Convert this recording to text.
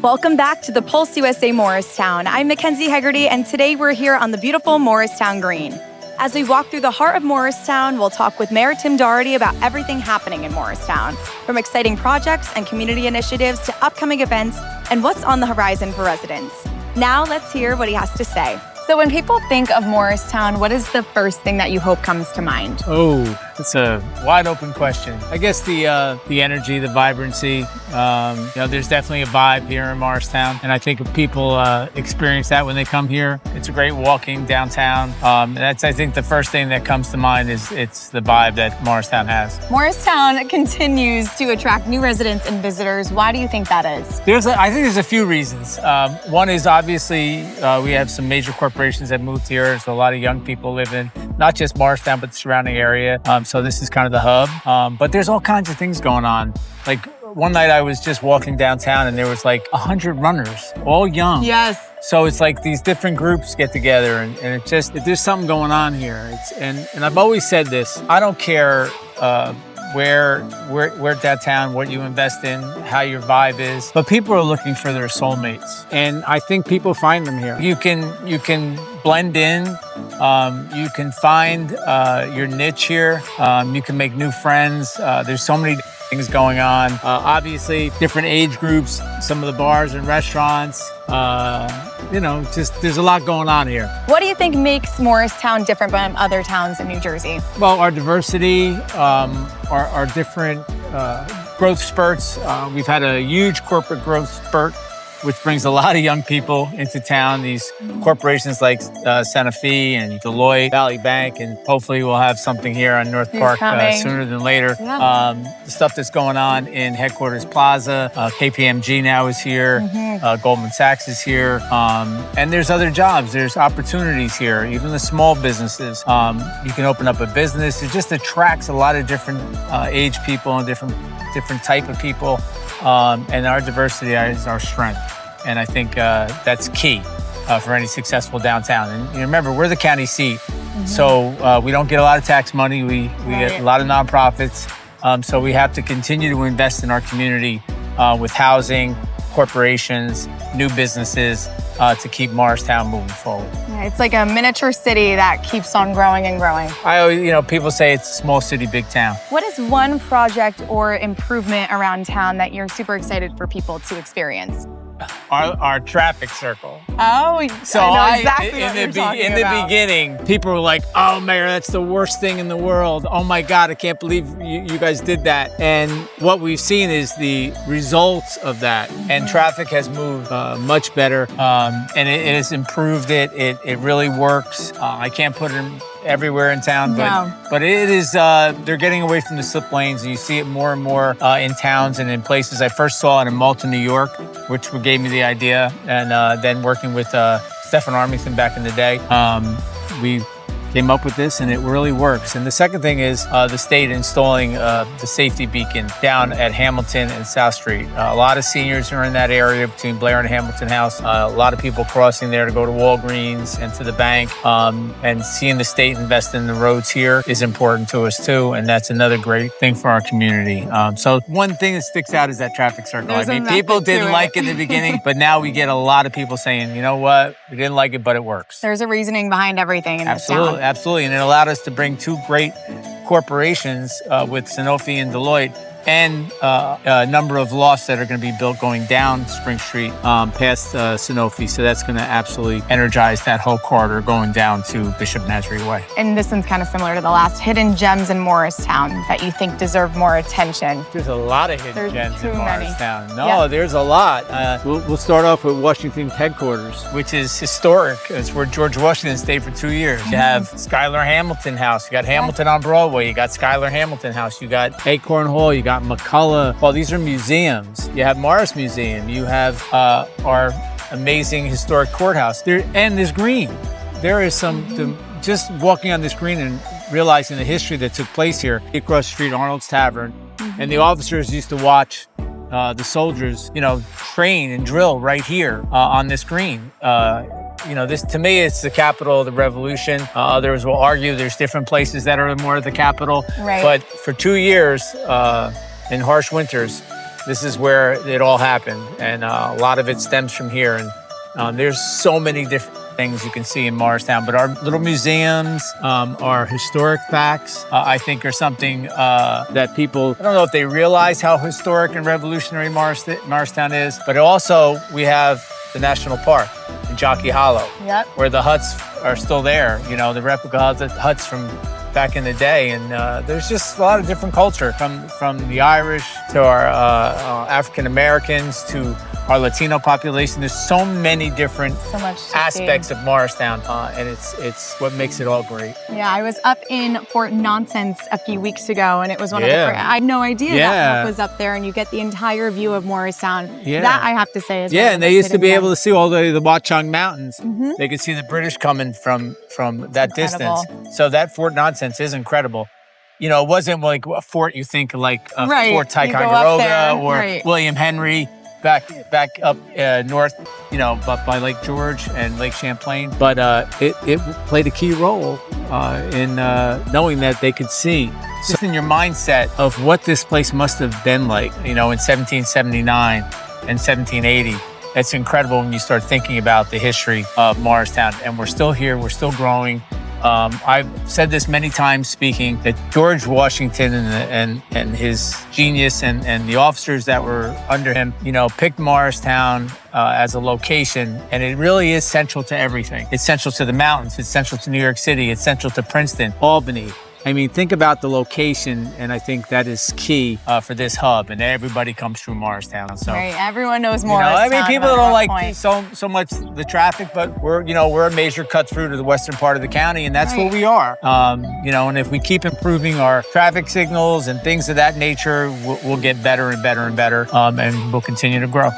Welcome back to the Pulse USA Morristown. I'm Mackenzie Hegarty, and today we're here on the beautiful Morristown Green. As we walk through the heart of Morristown, we'll talk with Mayor Tim Dougherty about everything happening in Morristown, from exciting projects and community initiatives to upcoming events and what's on the horizon for residents. Now let's hear what he has to say. So when people think of Morristown, what is the first thing that you hope comes to mind? Oh, that's a wide open question. I guess the energy, the vibrancy. There's definitely a vibe here in Morristown, and I think if people experience that when they come here, it's a great walking downtown. That's, I think, the first thing that comes to mind is it's the vibe that Morristown has. Morristown continues to attract new residents and visitors. Why do you think that is? I think there's a few reasons. One is obviously we have some major corporations that moved here. There's a lot of young people living, not just Morristown, but the surrounding area. So this is kind of the hub. But there's all kinds of things going on. Like one night I was just walking downtown and there was like 100 runners, all young. Yes. So it's like these different groups get together and there's something going on here. And I've always said this, I don't care where downtown, what you invest in, how your vibe is, but people are looking for their soulmates. And I think people find them here. You can blend in, you can find your niche here, you can make new friends. There's so many things going on. Obviously, different age groups, some of the bars and restaurants, there's a lot going on here. What do you think makes Morristown different from other towns in New Jersey? Well, our diversity, our different growth spurts. We've had a huge corporate growth spurt, which brings a lot of young people into town. These corporations like Santa Fe and Deloitte, Valley Bank, and hopefully we'll have something here on North Park sooner than later. Yeah. The stuff that's going on in Headquarters Plaza, KPMG now is here, Goldman Sachs is here, and there's other jobs, there's opportunities here, even the small businesses. You can open up a business. It just attracts a lot of different age people and different type of people. And our diversity is our strength. And I think that's key for any successful downtown. And you remember, we're the county seat. So we don't get a lot of tax money. We get a lot of nonprofits. So we have to continue to invest in our community with housing, corporations, new businesses to keep Morristown moving forward. Yeah, it's like a miniature city that keeps on growing and growing. I always, people say it's a small city, big town. What is one project or improvement around town that you're super excited for people to experience? Our traffic circle. Oh, so I know exactly what you're talking in about. the beginning, people were like, "Oh, Mayor, that's the worst thing in the world. Oh my God, I can't believe you guys did that." And what we've seen is the results of that. And traffic has moved much better, and it has improved it. It really works. I can't put it everywhere in town, but it is, they're getting away from the slip lanes, and you see it more and more in towns and in places. I first saw it in Malta, New York, which gave me the idea, and then working with Stephen Armington back in the day, we came up with this, and it really works. And the second thing is the state installing the safety beacon down at Hamilton and South Street. A lot of seniors are in that area between Blair and Hamilton House. A lot of people crossing there to go to Walgreens and to the bank. And seeing the state invest in the roads here is important to us too, and that's another great thing for our community. So one thing that sticks out is that traffic circle. People didn't like it in the beginning, but now we get a lot of people saying, you know what, we didn't like it, but it works. There's a reasoning behind everything in this town. Absolutely, and it allowed us to bring two great corporations with Sanofi and Deloitte, and a number of lofts that are going to be built going down Spring Street past Sanofi. So that's going to absolutely energize that whole corridor going down to Bishop Nazarene Way. And this one's kind of similar to the last. Hidden gems in Morristown that you think deserve more attention. There's a lot of hidden gems in Morristown. Many. No, there's a lot. We'll start off with Washington's headquarters, which is historic. It's where George Washington stayed for 2 years. You have Schuyler Hamilton House. You got Hamilton on Broadway. You got Schuyler Hamilton House. You got Acorn Hall. You got McCullough. Well, these are museums. You have Morris Museum. You have our amazing historic courthouse. There's green. There is just walking on this green and realizing the history that took place here. Across the street, Arnold's Tavern. And the officers used to watch the soldiers, train and drill right here on this green. This, to me, it's the capital of the revolution. Others will argue there's different places that are more the capital. Right. But for 2 years, in harsh winters, This is where it all happened, and a lot of it stems from here. And there's so many different things you can see in Morristown, but our little museums, our historic facts, I think are something that people, I don't know if they realize how historic and revolutionary Morristown is, but also we have the National Park in Jockey Hollow, where the huts are still there, you know, the replica huts from back in the day. And there's just a lot of different culture from the Irish to our African Americans to our Latino population. There's so many different aspects of Morristown, and it's what makes it all great. Yeah, I was up in Fort Nonsense a few weeks ago, and it was one of the I had no idea that was up there, and you get the entire view of Morristown. That I have to say is and they used to be able to see all the Watchung Mountains. They could see the British coming from that distance. So that Fort Nonsense is incredible. You know, it wasn't like a fort you think like Fort Ticonderoga or William Henry. Back up north, you know, by Lake George and Lake Champlain. But it played a key role in knowing that they could see. So in your mindset of what this place must have been like, you know, in 1779 and 1780, it's incredible when you start thinking about the history of Morristown. And we're still here, we're still growing. I've said this many times speaking, that George Washington and his genius and the officers that were under him, you know, picked Morristown as a location, and it really is central to everything. It's central to the mountains, it's central to New York City, it's central to Princeton, Albany. I mean, think about the location, and I think that is key for this hub, and everybody comes through Morristown. So, everyone knows Morristown. You know, I mean, people don't like so much the traffic, but we're a major cut through to the western part of the county, and that's what we are. You know, and if we keep improving our traffic signals and things of that nature, we'll get better and better and better, and we'll continue to grow.